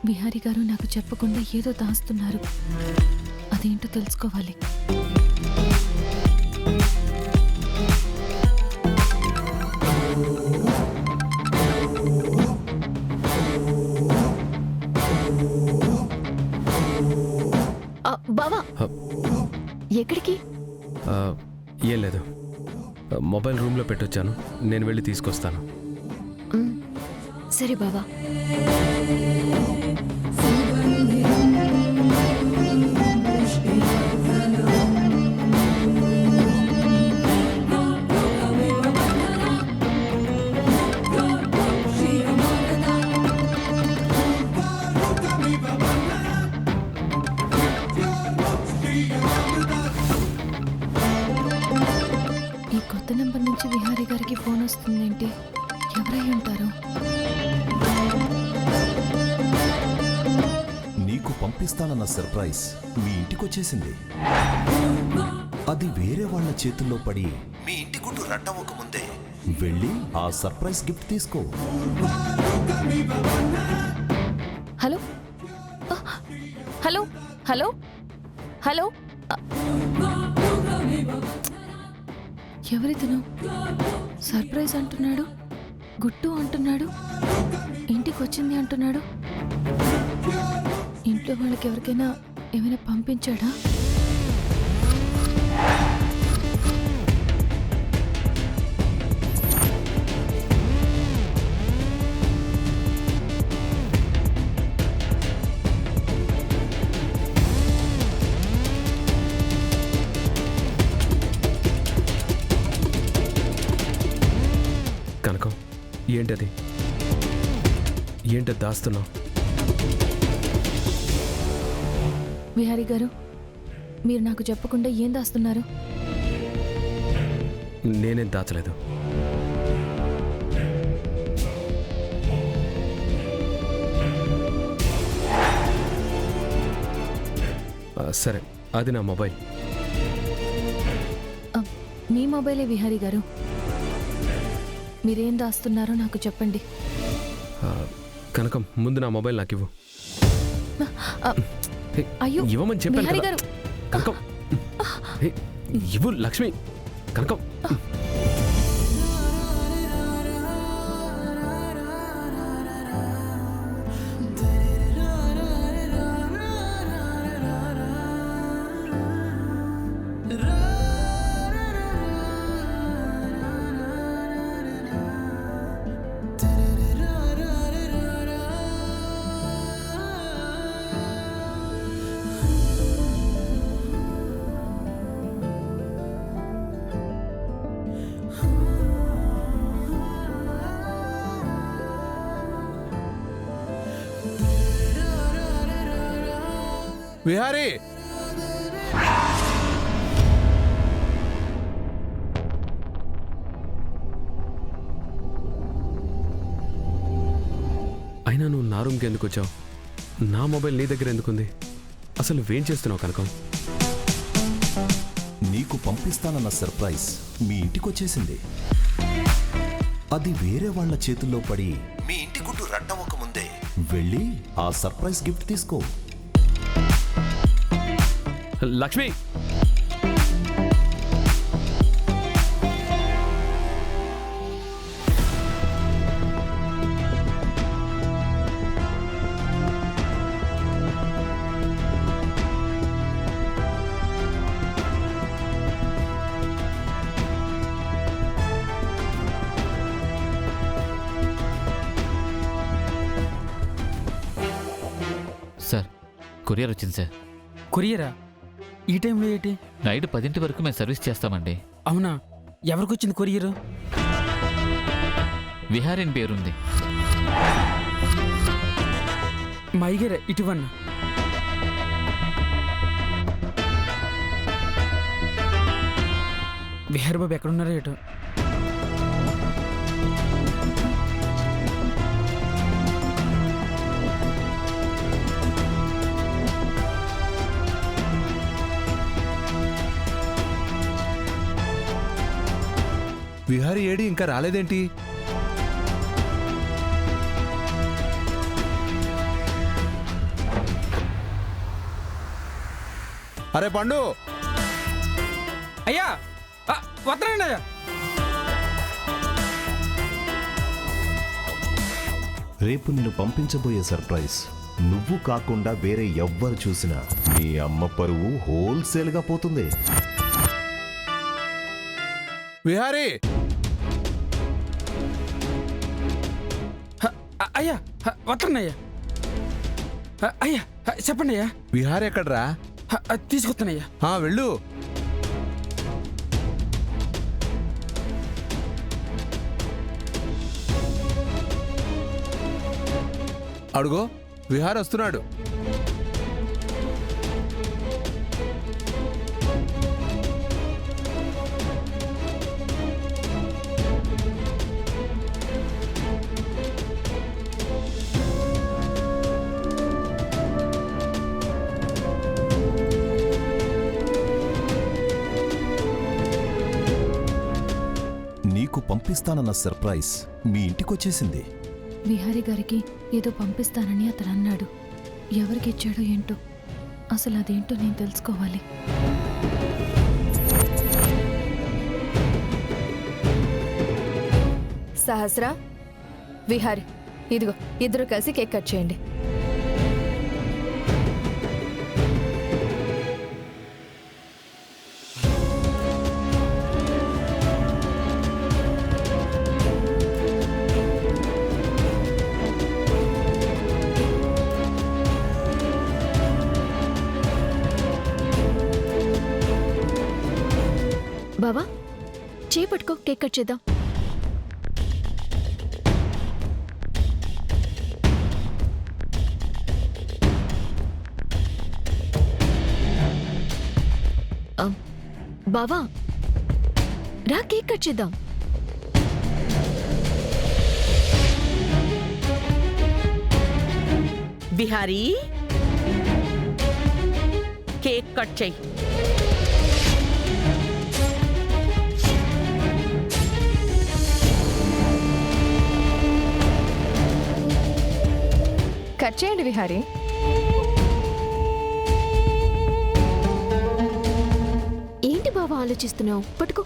విహారీ గారు నాకు చెప్పకుండా ఏదో దాస్తున్నారు. అదేంటో తెలుసుకోవాలి. బావా, ఎక్కడికి? ఏం లేదు, మొబైల్ రూమ్లో పెట్టొచ్చాను, నేను వెళ్ళి తీసుకొస్తాను. సరే బావా. ఈ కొత్త నెంబర్ నుంచి విహారీ గారికి ఫోన్ వస్తుందేంటి? ఎవరై ఉంటారు? నీకు పంపిస్తానన్న సర్ప్రైజ్ మీ ఇంటికొచ్చేసింది. అది వేరే వాళ్ళ చేతుల్లో పడి మీ ఇంటి గుట్టు రట్టవక ముందే వెళ్ళి ఆ సర్ప్రైజ్ గిఫ్ట్ తీసుకో. హలో హలో హలో హలో, ఎవరితను? సర్ప్రైజ్ అంటున్నాడు, గుట్టు అంటున్నాడు, ఇంటికి వచ్చింది అంటున్నాడు. ఇంట్లో వాళ్ళకి ఎవరికైనా ఏమైనా పంపించాడా? కనకం, ఏంటది? ఏంటది దాస్తున్నావు? విహారీ గారు, మీరు నాకు చెప్పకుండా ఏం దాస్తున్నారు? నేనేం దాచలేదు. సరే, అది నా మొబైల్. మీ మొబైలే విహారీ గారు. మీరేం దాస్తున్నారో నాకు చెప్పండి. కనకం, ముందు నా మొబైల్ నాకు ఇవ్వు. అయ్యో, ఇవ్వమని చెప్పాను విహారీ కదా. గారు. కనకం, ఇవ్వు లక్ష్మి. కనకం, విహారీ, అయినా నువ్వు నా రూమ్కి ఎందుకు వచ్చావు? నా మొబైల్ నీ దగ్గర ఎందుకుంది? అసలు నువ్వేం చేస్తున్నావు కనకం? నీకు పంపిస్తానన్న సర్ప్రైజ్ మీ ఇంటికొచ్చేసింది. అది వేరే వాళ్ళ చేతుల్లో పడి మీ ఇంటి గుట్టు రట్టవక ముందే వెళ్ళి ఆ సర్ప్రైజ్ గిఫ్ట్ తీసుకో. లక్ష్మి, సార్, కొరియర్ వచ్చింది సార్. కొరియరా? ఈ టైంలో ఏంటి? నైట్ 10 వరకు మేము సర్వీస్ చేస్తామండి. అవునా? ఎవరికొచ్చింది కొరియరు? విహారీ అని పేరుంది. మా అయ్యగారే ఇటువన్నా. విహారీ బాబు ఎక్కడున్నారో ఏటో. విహారీ ఏడి ఇంకా రాలేదేంటి? అరే పండు, అయ్యా వస్తానండి అయ్యా. రేపు నిన్ను పంపించబోయే సర్ప్రైజ్ నువ్వు కాకుండా వేరే ఎవ్వరు చూసినా నీ అమ్మ పరువు హోల్సేల్గా పోతుంది. విహారీ అయ్యా వస్తానండి అయ్యా. అయ్యా చెప్పండి అయ్యా. విహారీ ఎక్కడ్రా? తీసుకొస్తానయ్యా. వెళ్ళు. అడుగో విహారీ వస్తున్నాడు. నీకు పంపిస్తానన్న సర్ప్రైజ్ మీ ఇంటికొచ్చేసింది. విహారీ గారికి ఏదో పంపిస్తానని అతను అన్నాడు. ఎవరికి ఇచ్చాడో ఏంటో, అసలు అదేంటో నేను తెలుసుకోవాలి. సహస్ర, విహారి, ఇదిగో ఇద్దరు కలిసి కేక్ కట్ చేయండి. బావా చేపట్టుకో, కేక్ కట్ చేద్దాం. బావా రా, కేక్ కట్ చేద్దాం. బిహారీ, కేక్ కట్ చెయ్యి. కట్ చేయండి విహారీ. ఏంటి బావా ఆలోచిస్తున్నావు? పట్టుకో.